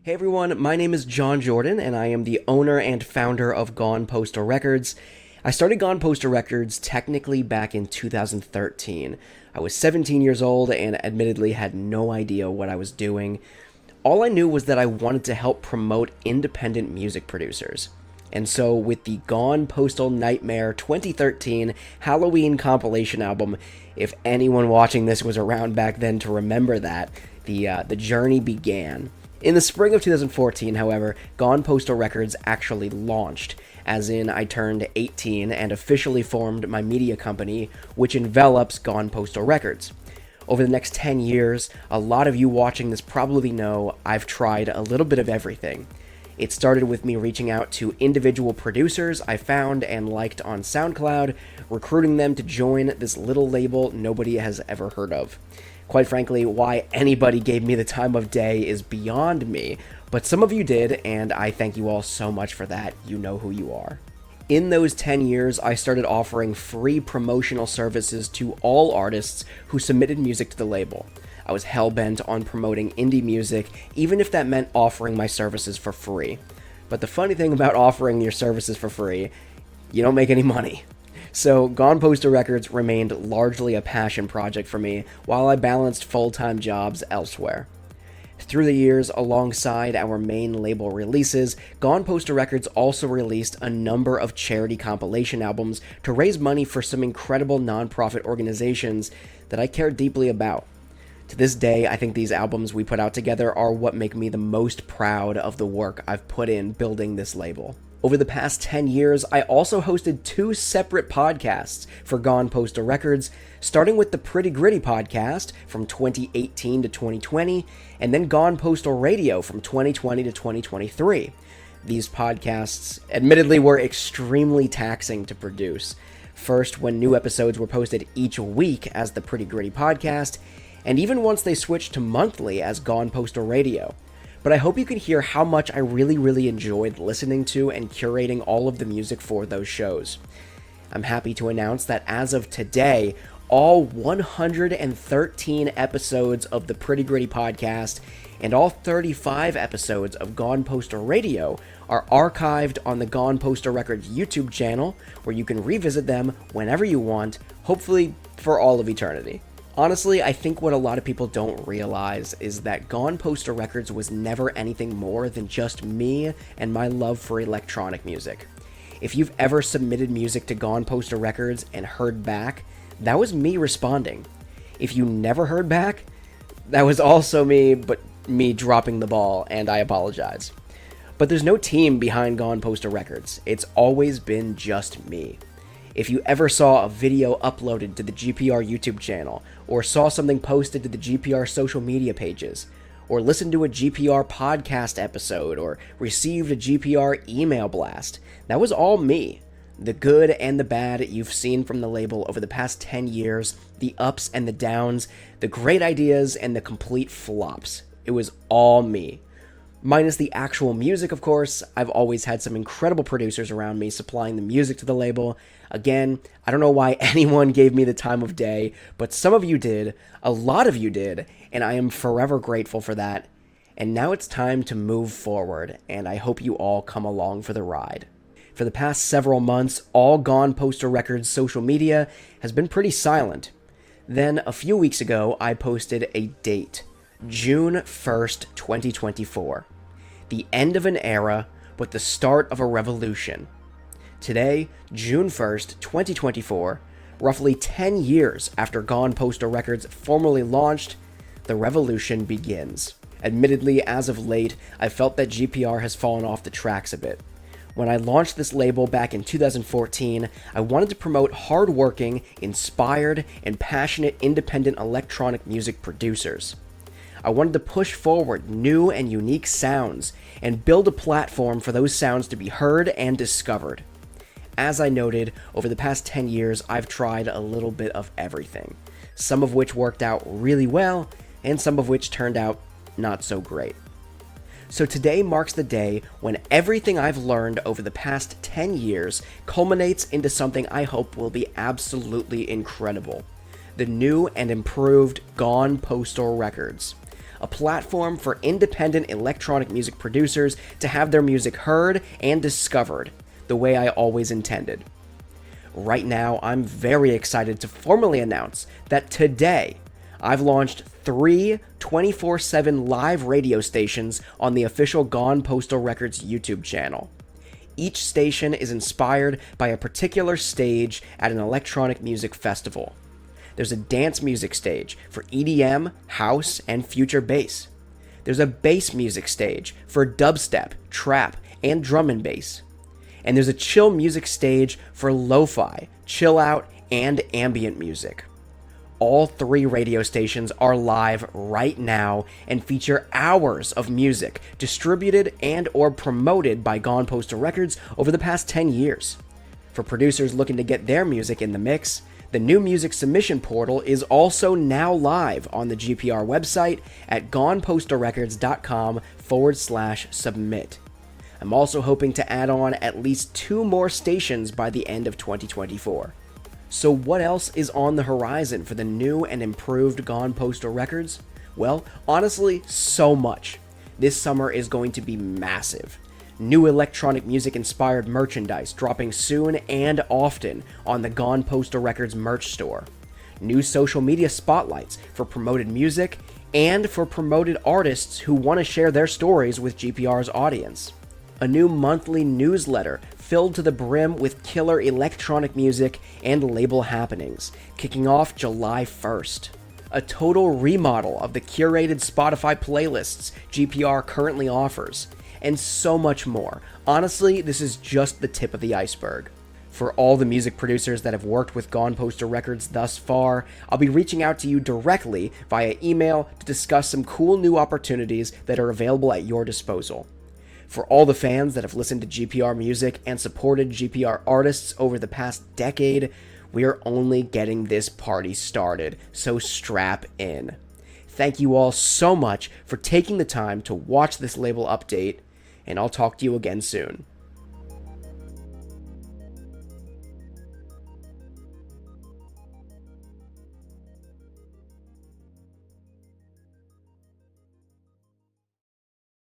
Hey everyone, my name is John Jordan, and I am the owner and founder of Gone Postal Records. I started Gone Postal Records technically back in 2013. I was 17 years old and admittedly had no idea what I was doing. All I knew was that I wanted to help promote independent music producers. And so, with the Gone Postal Nightmare 2013 Halloween compilation album, if anyone watching this was around back then to remember that, the journey began. In the spring of 2014, however, Gone Postal Records actually launched, as in I turned 18 and officially formed my media company, which envelops Gone Postal Records. Over the next 10 years, a lot of you watching this probably know I've tried a little bit of everything. It started with me reaching out to individual producers I found and liked on SoundCloud, recruiting them to join this little label nobody has ever heard of. Quite frankly, why anybody gave me the time of day is beyond me, but some of you did, and I thank you all so much for that. You know who you are. In those 10 years, I started offering free promotional services to all artists who submitted music to the label. I was hell-bent on promoting indie music, even if that meant offering my services for free. But the funny thing about offering your services for free, you don't make any money. So Gone Postal Records remained largely a passion project for me while I balanced full-time jobs elsewhere. Through the years, alongside our main label releases, Gone Postal Records also released a number of charity compilation albums to raise money for some incredible nonprofit organizations that I care deeply about. To this day, I think these albums we put out together are what make me the most proud of the work I've put in building this label. Over the past 10 years, I also hosted 2 separate podcasts for Gone Postal Records, starting with the Pretty Gritty podcast from 2018 to 2020, and then Gone Postal Radio from 2020 to 2023. These podcasts, admittedly, were extremely taxing to produce. First, when new episodes were posted each week as the Pretty Gritty podcast, and even once they switched to monthly as Gone Postal Radio. But I hope you can hear how much I really enjoyed listening to and curating all of the music for those shows. I'm happy to announce that as of today, all 113 episodes of the Pretty Gritty podcast and all 35 episodes of Gone Postal Radio are archived on the Gone Postal Records YouTube channel, where you can revisit them whenever you want, hopefully for all of eternity. Honestly, I think what a lot of people don't realize is that Gone Postal Records was never anything more than just me and my love for electronic music. If you've ever submitted music to Gone Postal Records and heard back, that was me responding. If you never heard back, that was also me, but me dropping the ball, and I apologize. But there's no team behind Gone Postal Records. It's always been just me. If you ever saw a video uploaded to the GPR YouTube channel, or saw something posted to the GPR social media pages, or listened to a GPR podcast episode, or received a GPR email blast, that was all me. The good and the bad you've seen from the label over the past 10 years, the ups and the downs, the great ideas and the complete flops. It was all me. Minus the actual music, of course. I've always had some incredible producers around me supplying the music to the label. Again, I don't know why anyone gave me the time of day, but some of you did, a lot of you did, and I am forever grateful for that. And now it's time to move forward, and I hope you all come along for the ride. For the past several months, all Gone Postal Records social media has been pretty silent. Then, a few weeks ago, I posted a date, June 1st, 2024. The end of an era, but the start of a revolution. Today, June 1st, 2024, roughly 10 years after Gone Postal Records formally launched, the revolution begins. Admittedly, as of late, I felt that GPR has fallen off the tracks a bit. When I launched this label back in 2014, I wanted to promote hardworking, inspired, and passionate independent electronic music producers. I wanted to push forward new and unique sounds and build a platform for those sounds to be heard and discovered. As I noted, over the past 10 years, I've tried a little bit of everything, some of which worked out really well, and some of which turned out not so great. So today marks the day when everything I've learned over the past 10 years culminates into something I hope will be absolutely incredible. The new and improved Gone Postal Records. a platform for independent electronic music producers to have their music heard and discovered the way I always intended. Right now, I'm very excited to formally announce that today, I've launched 3 24/7 live radio stations on the official Gone Postal Records YouTube channel. Each station is inspired by a particular stage at an electronic music festival. There's a dance music stage for EDM, house, and future bass. There's a bass music stage for dubstep, trap, and drum and bass. And there's a chill music stage for lo-fi, chill out, and ambient music. All 3 radio stations are live right now and feature hours of music distributed and or promoted by Gone Postal Records over the past 10 years. For producers looking to get their music in the mix, the new music submission portal is also now live on the GPR website at gonepostalrecords.com/submit. I'm also hoping to add on at least 2 more stations by the end of 2024. So what else is on the horizon for the new and improved Gone Postal Records? Well, honestly, so much. This summer is going to be massive. New electronic music-inspired merchandise dropping soon and often on the Gone Postal Records merch store. New social media spotlights for promoted music and for promoted artists who want to share their stories with GPR's audience. A new monthly newsletter filled to the brim with killer electronic music and label happenings, kicking off July 1st. A total remodel of the curated Spotify playlists GPR currently offers, and so much more. Honestly, this is just the tip of the iceberg. For all the music producers that have worked with Gone Postal Records thus far, I'll be reaching out to you directly via email to discuss some cool new opportunities that are available at your disposal. For all the fans that have listened to GPR music and supported GPR artists over the past decade, we are only getting this party started, so strap in. Thank you all so much for taking the time to watch this label update, and I'll talk to you again soon.